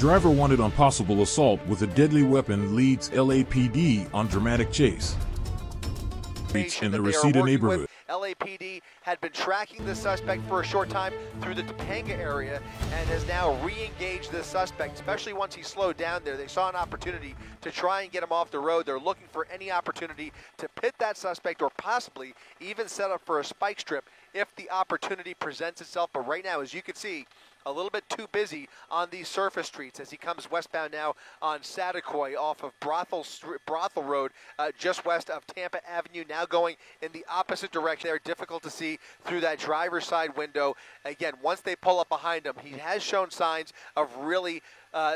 driver wanted on possible assault with a deadly weapon leads LAPD on dramatic chase in the Reseda neighborhood. LAPD had been tracking the suspect for a short time through the Topanga area and has now re-engaged this suspect, especially once he slowed down there. They saw an opportunity to try and get him off the road. They're looking for any opportunity to pit that suspect or possibly even set up for a spike strip if the opportunity presents itself. But right now, as you can see, a little bit too busy on these surface streets as he comes westbound now on Saticoy off of Brothel Road, just west of Tampa Avenue, now going in the opposite direction. They're difficult to see through that driver's side window. Again, once they pull up behind him, he has shown signs of really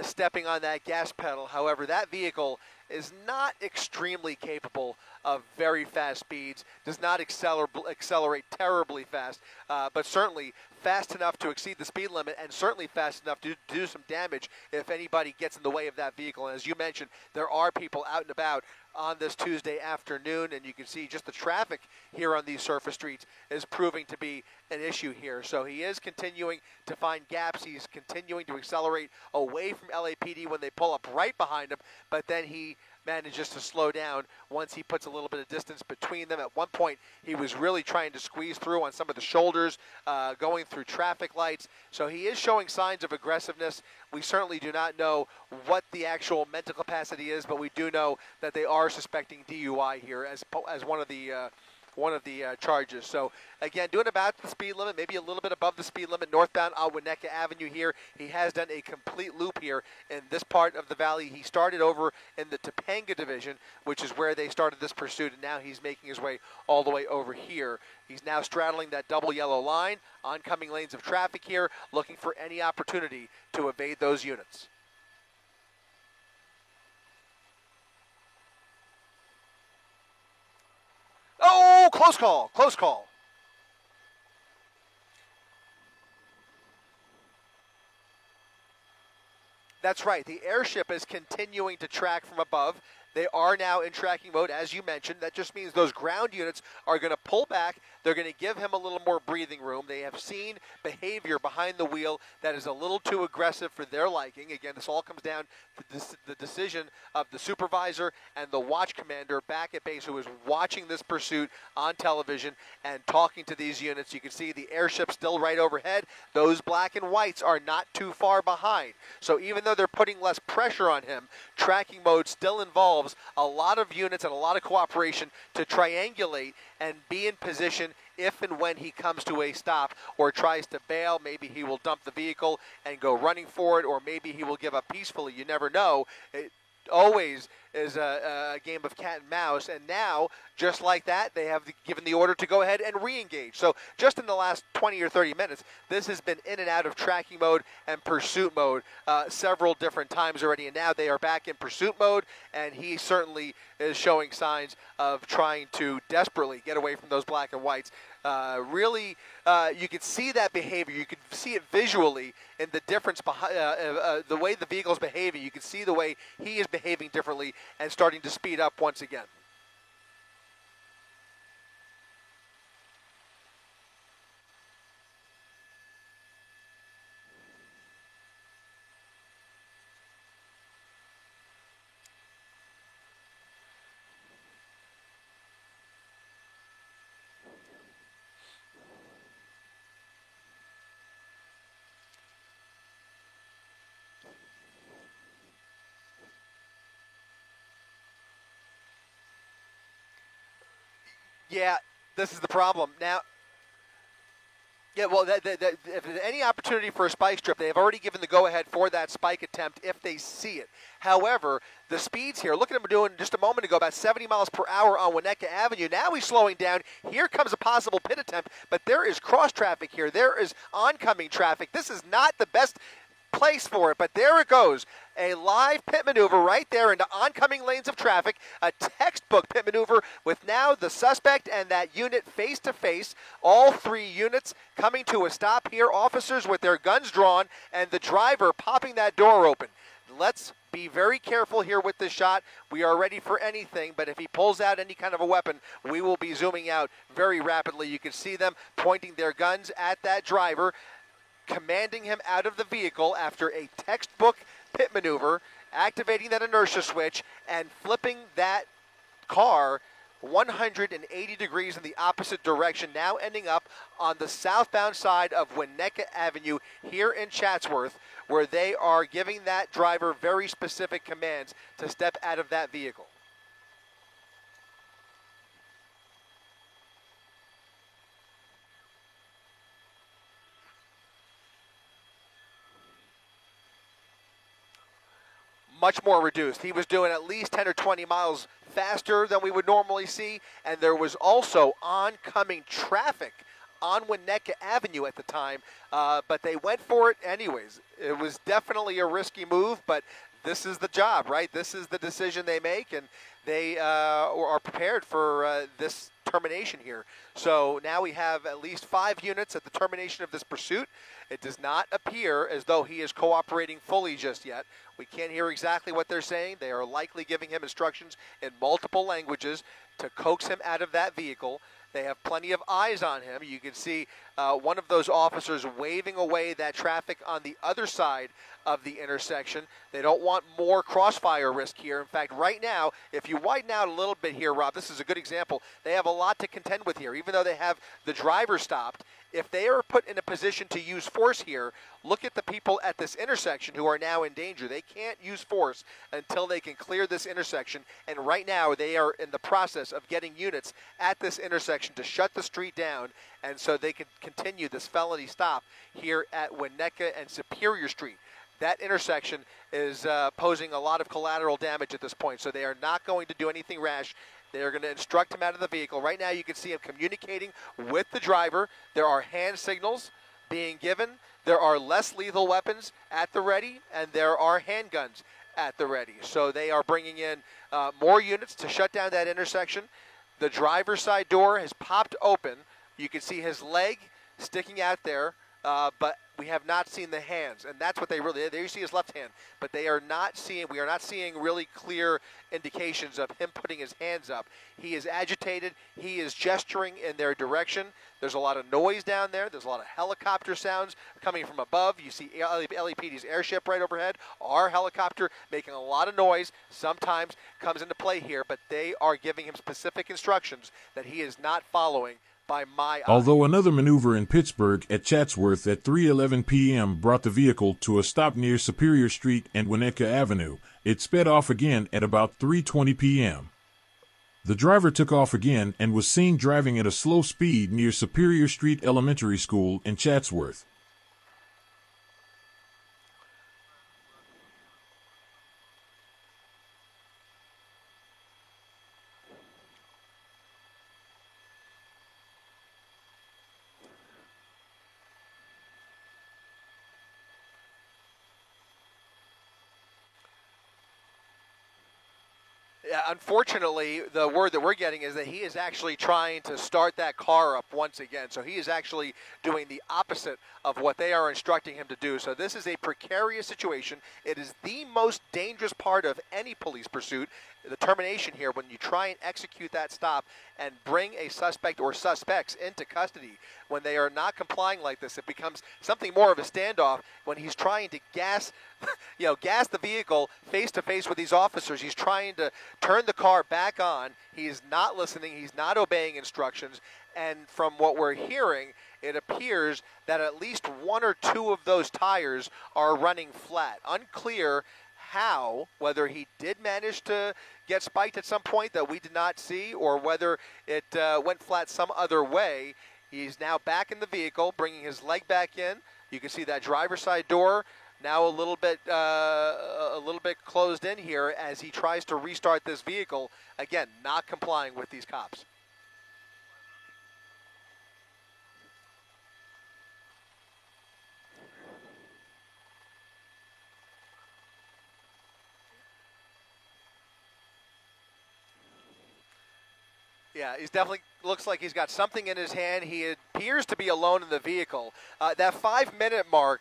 stepping on that gas pedal. However, that vehicle is not extremely capable of very fast speeds, does not accelerate terribly fast, but certainly fast enough to exceed the speed limit and certainly fast enough to do some damage if anybody gets in the way of that vehicle. And as you mentioned, there are people out and about on this Tuesday afternoon, and you can see just the traffic here on these surface streets is proving to be an issue here. So he is continuing to find gaps. He's continuing to accelerate away from LAPD when they pull up right behind him, but then he manages to slow down once he puts a little bit of distance between them. At one point, he was really trying to squeeze through on some of the shoulders, going through traffic lights. So he is showing signs of aggressiveness. We certainly do not know what the actual mental capacity is, but we do know that they are suspecting DUI here as one of the charges. So again, doing about the speed limit, maybe a little bit above the speed limit, northbound on Winnetka Avenue here. He has done a complete loop here in this part of the valley. He started over in the Topanga division, which is where they started this pursuit, and now he's making his way all the way over here. He's now straddling that double yellow line, oncoming lanes of traffic here, looking for any opportunity to evade those units. Oh, close call, close call. That's right, the airship is continuing to track from above. They are now in tracking mode, as you mentioned. That just means those ground units are going to pull back. They're going to give him a little more breathing room. They have seen behavior behind the wheel that is a little too aggressive for their liking. Again, this all comes down to the decision of the supervisor and the watch commander back at base, who is watching this pursuit on television and talking to these units. You can see the airship still right overhead. Those black and whites are not too far behind. So even though they're putting less pressure on him, tracking mode still involves a lot of units and a lot of cooperation to triangulate and be in position if and when he comes to a stop or tries to bail. Maybe he will dump the vehicle and go running for it, or maybe he will give up peacefully. You never know. It always is a game of cat and mouse, and now, just like that, they have given the order to go ahead and re-engage. So just in the last 20 or 30 minutes, this has been in and out of tracking mode and pursuit mode several different times already, and now they are back in pursuit mode, and he certainly is showing signs of trying to desperately get away from those black and whites. Really, you can see that behavior. You can see it visually in the difference behind the way the vehicle's behaving. You can see the way he is behaving differently and starting to speed up once again. Yeah, this is the problem. Now, yeah, well, if there's any opportunity for a spike strip, they have already given the go-ahead for that spike attempt if they see it. However, the speeds here, look at him doing just a moment ago, about 70 miles per hour on Winnetka Avenue. Now he's slowing down. Here comes a possible pit attempt, but there is cross-traffic here. There is oncoming traffic. This is not the best place for it, but there it goes. A live pit maneuver right there into oncoming lanes of traffic, a textbook pit maneuver with now the suspect and that unit face to face. All three units coming to a stop here, officers with their guns drawn and the driver popping that door open. Let's be very careful here with this shot. We are ready for anything, but if he pulls out any kind of a weapon, we will be zooming out very rapidly. You can see them pointing their guns at that driver. commanding him out of the vehicle after a textbook pit maneuver, activating that inertia switch, and flipping that car 180 degrees in the opposite direction, now ending up on the southbound side of Winnetka Avenue here in Chatsworth, where they are giving that driver very specific commands to step out of that vehicle. Much more reduced. He was doing at least 10 or 20 miles faster than we would normally see, and there was also oncoming traffic on Winnetka Avenue at the time, but they went for it anyways. It was definitely a risky move, but this is the job, right? This is the decision they make, and they are prepared for this termination here. So now we have at least 5 units at the termination of this pursuit. It does not appear as though he is cooperating fully just yet. We can't hear exactly what they're saying. They are likely giving him instructions in multiple languages to coax him out of that vehicle. They have plenty of eyes on him. You can see one of those officers waving away that traffic on the other side of the intersection. They don't want more crossfire risk here. In fact, right now, if you widen out a little bit here, Rob, this is a good example. They have a lot to contend with here. Even though they have the driver stopped, if they are put in a position to use force here, look at the people at this intersection who are now in danger. They can't use force until they can clear this intersection. And right now, they are in the process of getting units at this intersection to shut the street down, and so they can continue this felony stop here at Winnetka and Superior Street. That intersection is posing a lot of collateral damage at this point, so they are not going to do anything rash. They are going to instruct him out of the vehicle. Right now you can see him communicating with the driver. There are hand signals being given. There are less lethal weapons at the ready, and there are handguns at the ready. So they are bringing in more units to shut down that intersection. The driver's side door has popped open. You can see his leg sticking out there, but we have not seen the hands, and that's what they really, there you see his left hand, but we are not seeing really clear indications of him putting his hands up. He is agitated, he is gesturing in their direction. There's a lot of noise down there. There's a lot of helicopter sounds coming from above. You see LAPD's airship right overhead. Our helicopter making a lot of noise, sometimes comes into play here, but they are giving him specific instructions that he is not following by my eye. Although another maneuver in Pittsburgh at Chatsworth at 3:11 p.m. brought the vehicle to a stop near Superior Street and Winnetka Avenue, it sped off again at about 3:20 p.m. The driver took off again and was seen driving at a slow speed near Superior Street Elementary School in Chatsworth. Unfortunately, the word that we're getting is that he is actually trying to start that car up once again. So he is actually doing the opposite of what they are instructing him to do. So this is a precarious situation. It is the most dangerous part of any police pursuit, the termination here, when you try and execute that stop and bring a suspect or suspects into custody. When they are not complying like this, it becomes something more of a standoff. When he's trying to gas the vehicle face to face with these officers, he's trying to turn the car back on. He is not listening. He's not obeying instructions. And from what we're hearing, it appears that at least 1 or 2 of those tires are running flat. Unclear how, whether he did manage to get spiked at some point that we did not see, or whether it went flat some other way. He's now back in the vehicle, bringing his leg back in. You can see that driver's side door now a little bit closed in here as he tries to restart this vehicle. Again, not complying with these cops. Yeah, he's definitely looks like he's got something in his hand. He had appears to be alone in the vehicle. That 5-minute mark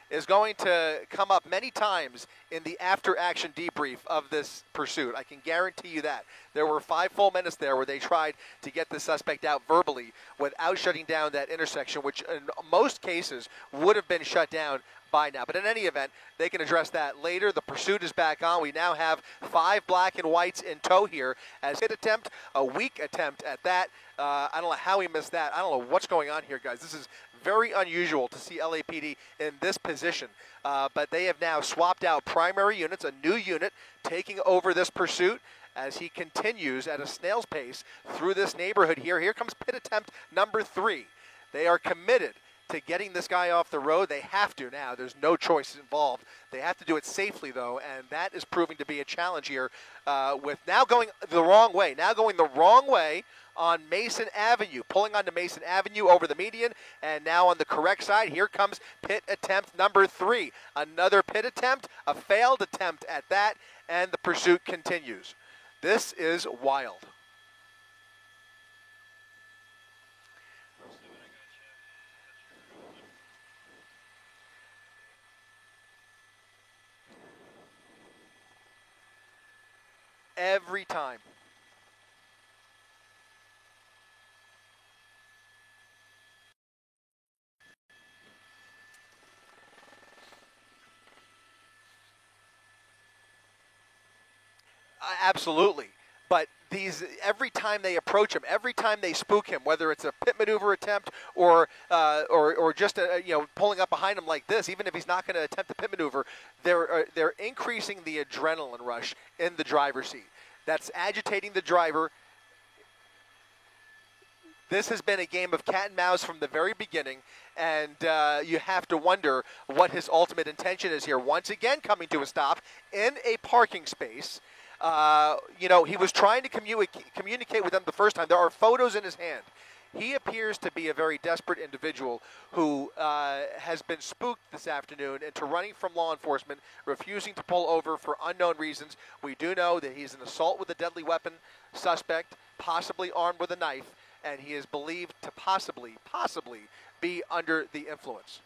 is going to come up many times in the after-action debrief of this pursuit. I can guarantee you that. There were 5 full minutes there where they tried to get the suspect out verbally without shutting down that intersection, which in most cases would have been shut down by now. But in any event, they can address that later. The pursuit is back on. We now have 5 black and whites in tow here as hit attempt, a weak attempt at that. I don't know how he missed that. I don't know what's going on here, guys. This is very unusual to see LAPD in this position. But they have now swapped out primary units, a new unit taking over this pursuit as he continues at a snail's pace through this neighborhood here. Here comes pit attempt number 3. They are committed to getting this guy off the road. They have to now. There's no choice involved. They have to do it safely, though, and that is proving to be a challenge here with now going the wrong way. Now going the wrong way on Mason Avenue, pulling onto Mason Avenue over the median, and now on the correct side, here comes pit attempt number 3. Another pit attempt, a failed attempt at that, and the pursuit continues. This is wild. Every time. Absolutely. But every time they approach him, every time they spook him, whether it's a pit maneuver attempt or just pulling up behind him like this, even if he's not going to attempt the pit maneuver, they're increasing the adrenaline rush in the driver's seat. That's agitating the driver. This has been a game of cat and mouse from the very beginning, and you have to wonder what his ultimate intention is here. Once again, coming to a stop in a parking space. He was trying to communicate with them the first time. There are photos in his hand. He appears to be a very desperate individual who has been spooked this afternoon into running from law enforcement, refusing to pull over for unknown reasons. We do know that he's an assault with a deadly weapon suspect, possibly armed with a knife, and he is believed to possibly be under the influence.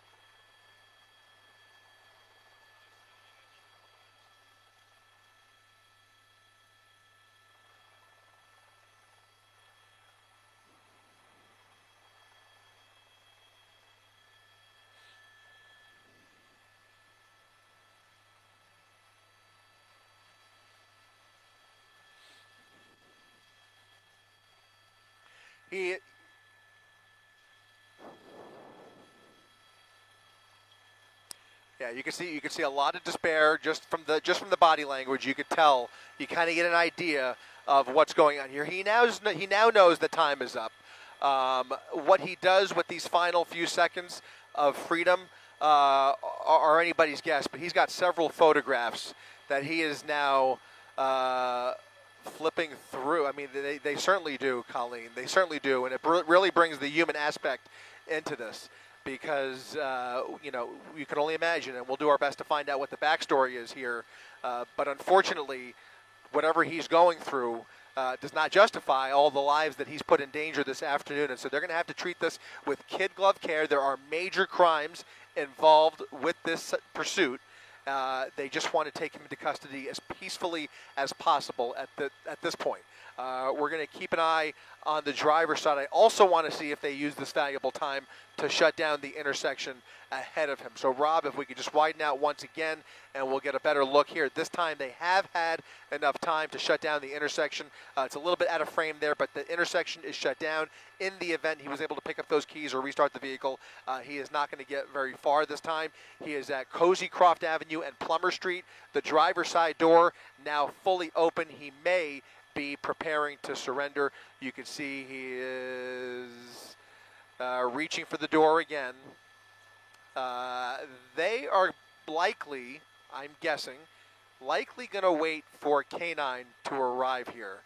Yeah, you can see a lot of despair just from the body language. You could tell. You kind of get an idea of what's going on here. He now knows the time is up. What he does with these final few seconds of freedom are anybody's guess. But he's got several photographs that he is now flipping through. I mean, they certainly do, Colleen. They certainly do, and it really brings the human aspect into this. Because, you can only imagine, and we'll do our best to find out what the backstory is here. But unfortunately, whatever he's going through does not justify all the lives that he's put in danger this afternoon. And so they're going to have to treat this with kid glove care. There are major crimes involved with this pursuit. They just want to take him into custody as peacefully as possible at this point. We're going to keep an eye on the driver's side. I also want to see if they use this valuable time to shut down the intersection ahead of him. So, Rob, if we could just widen out once again, and we'll get a better look here. This time they have had enough time to shut down the intersection. It's a little bit out of frame there, but the intersection is shut down. In the event he was able to pick up those keys or restart the vehicle, he is not going to get very far this time. He is at Cozy Croft Avenue and Plummer Street. The driver's side door now fully open. He may be preparing to surrender. You can see he is reaching for the door again. They are likely, I'm guessing, going to wait for K-9 to arrive here.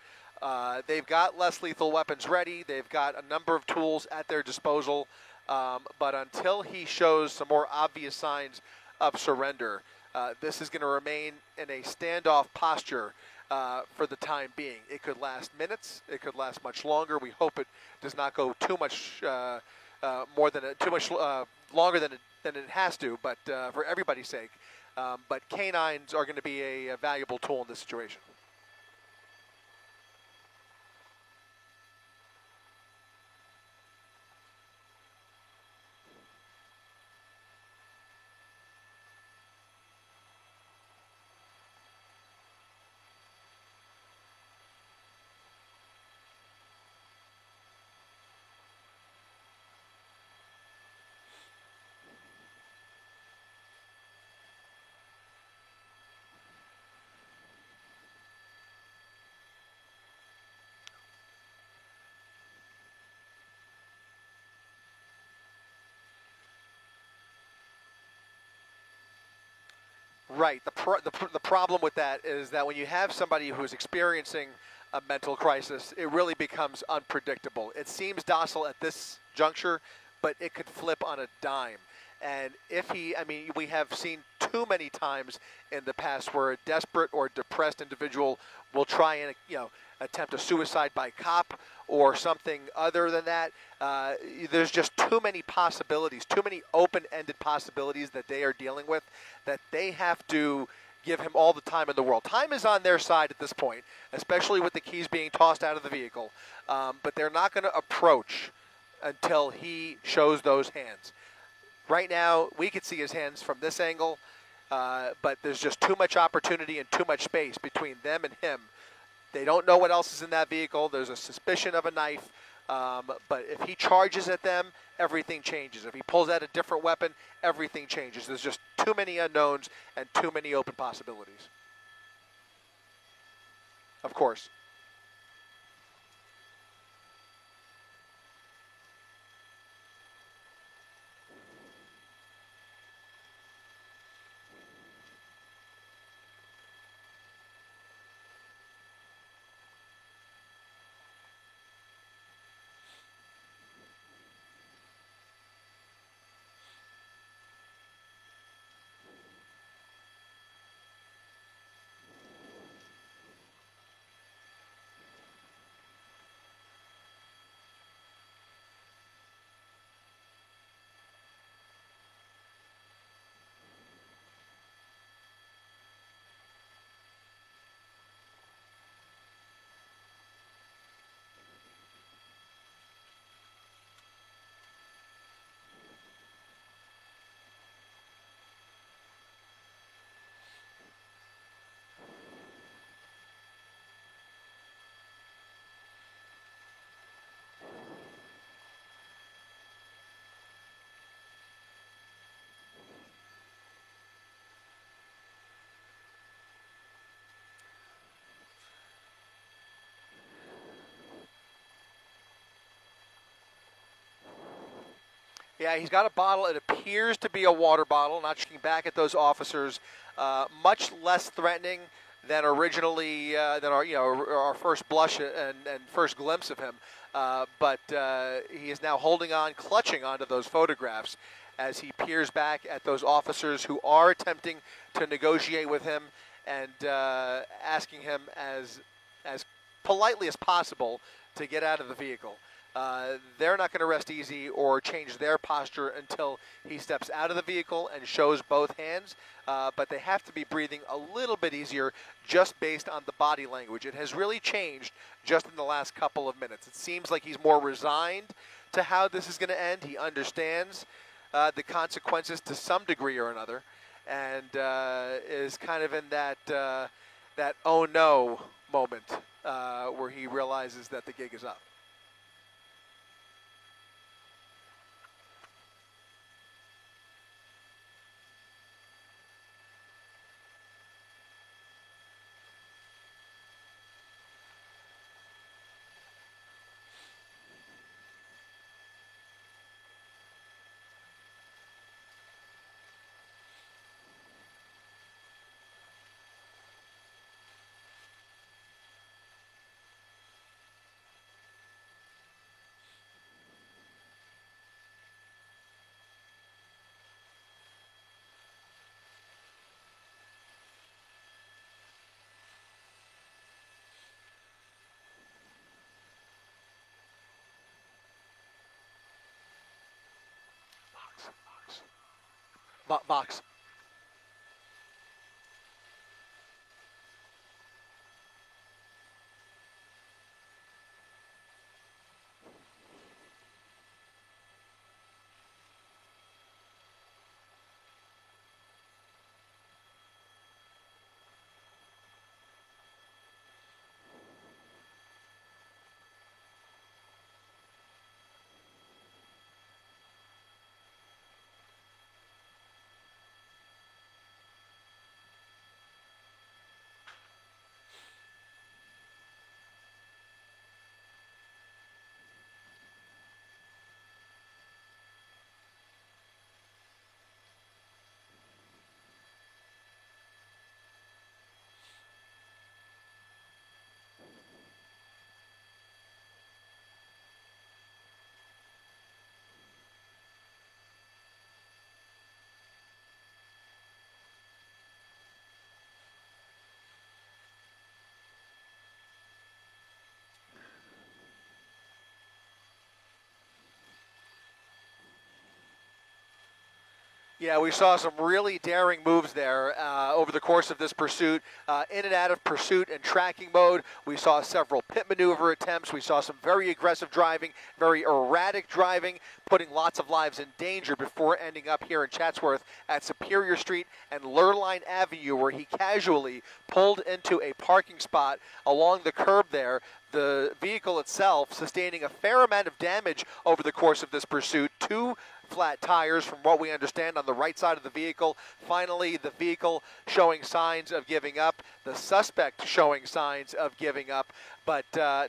They've got less lethal weapons ready. They've got a number of tools at their disposal. But until he shows some more obvious signs of surrender, this is going to remain in a standoff posture for the time being. It could last minutes. It could last much longer. We hope it does not go too much longer than it has to. But for everybody's sake, but canines are going to be a valuable tool in this situation. Right. The problem with that is that when you have somebody who's experiencing a mental crisis, it really becomes unpredictable. It seems docile at this juncture, but it could flip on a dime. And we have seen too many times in the past where a desperate or depressed individual will try and, attempt a suicide by cop or something other than that. There's just too many possibilities, too many open-ended possibilities that they are dealing with, that they have to give him all the time in the world. Time is on their side at this point, especially with the keys being tossed out of the vehicle. But they're not going to approach until he shows those hands. Right now, we can see his hands from this angle, but there's just too much opportunity and too much space between them and him. They don't know what else is in that vehicle. There's a suspicion of a knife. But if he charges at them, everything changes. If he pulls out a different weapon, everything changes. There's just too many unknowns and too many open possibilities. Of course. Yeah, he's got a bottle. It appears to be a water bottle. Not looking back at those officers, much less threatening than originally, than our first blush and first glimpse of him. But he is now holding on, clutching onto those photographs as he peers back at those officers who are attempting to negotiate with him and asking him as politely as possible to get out of the vehicle. They're not going to rest easy or change their posture until he steps out of the vehicle and shows both hands. But they have to be breathing a little bit easier just based on the body language. It has really changed just in the last couple of minutes. It seems like he's more resigned to how this is going to end. He understands the consequences to some degree or another, and is kind of in that oh no moment where he realizes that the gig is up. Vox. Yeah, we saw some really daring moves there over the course of this pursuit. In and out of pursuit and tracking mode, we saw several pit maneuver attempts. We saw some very aggressive driving, very erratic driving, putting lots of lives in danger before ending up here in Chatsworth at Superior Street and Lurline Avenue, where he casually pulled into a parking spot along the curb there. The vehicle itself sustaining a fair amount of damage over the course of this pursuit. 2 flat tires from what we understand on the right side of the vehicle. Finally, the vehicle showing signs of giving up, the suspect showing signs of giving up, but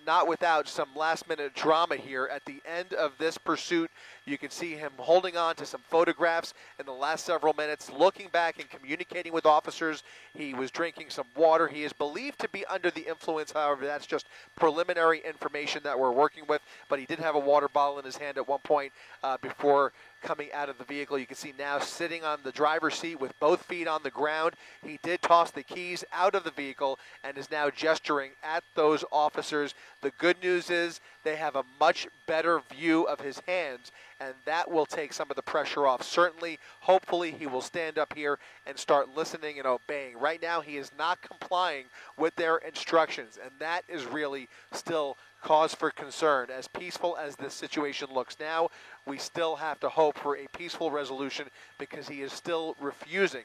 not without some last-minute drama here at the end of this pursuit. You can see him holding on to some photographs in the last several minutes, looking back and communicating with officers. He was drinking some water. He is believed to be under the influence. However, that's just preliminary information that we're working with, but he did have a water bottle in his hand at one point before coming out of the vehicle. You can see now sitting on the driver's seat with both feet on the ground. He did toss the keys out of the vehicle and is now gesturing at those officers. The good news is they have a much better view of his hands, and that will take some of the pressure off. Certainly, hopefully, he will stand up here and start listening and obeying. Right now, he is not complying with their instructions, and that is really still cause for concern. As peaceful as this situation looks now, we still have to hope for a peaceful resolution because he is still refusing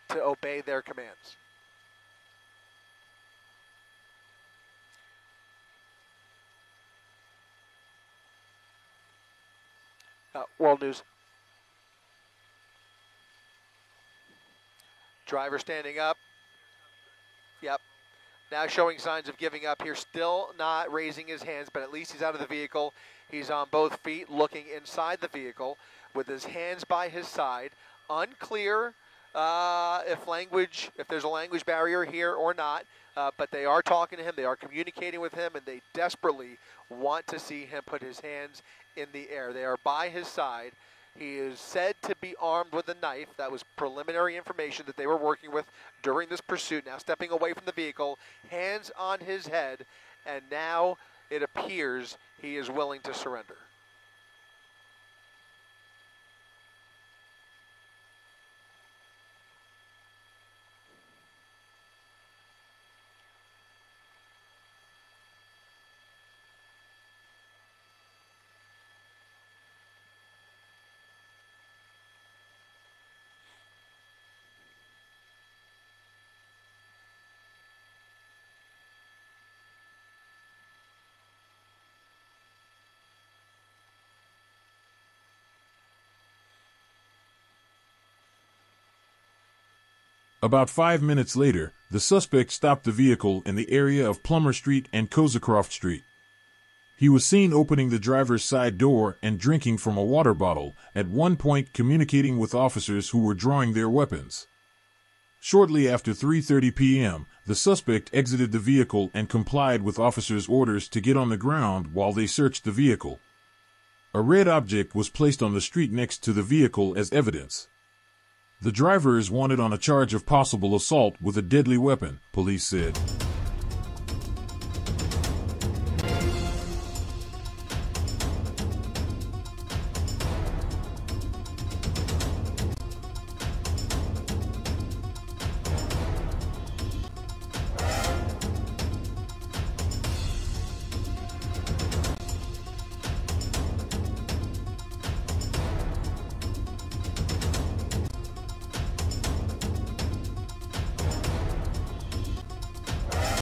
to obey their commands. World News. Driver standing up. Yep. Now showing signs of giving up here. Still not raising his hands, but at least he's out of the vehicle. He's on both feet looking inside the vehicle with his hands by his side. Unclear if there's a language barrier here or not, but they are talking to him. They are communicating with him, and they desperately want to see him put his hands in the air. They are by his side. He is said to be armed with a knife. That was preliminary information that they were working with during this pursuit. Now stepping away from the vehicle, hands on his head, and now it appears he is willing to surrender. About 5 minutes later, the suspect stopped the vehicle in the area of Plummer Street and Cosecroft Street. He was seen opening the driver's side door and drinking from a water bottle, at one point communicating with officers who were drawing their weapons. Shortly after 3:30 p.m., the suspect exited the vehicle and complied with officers' orders to get on the ground while they searched the vehicle. A red object was placed on the street next to the vehicle as evidence. The driver is wanted on a charge of possible assault with a deadly weapon, police said.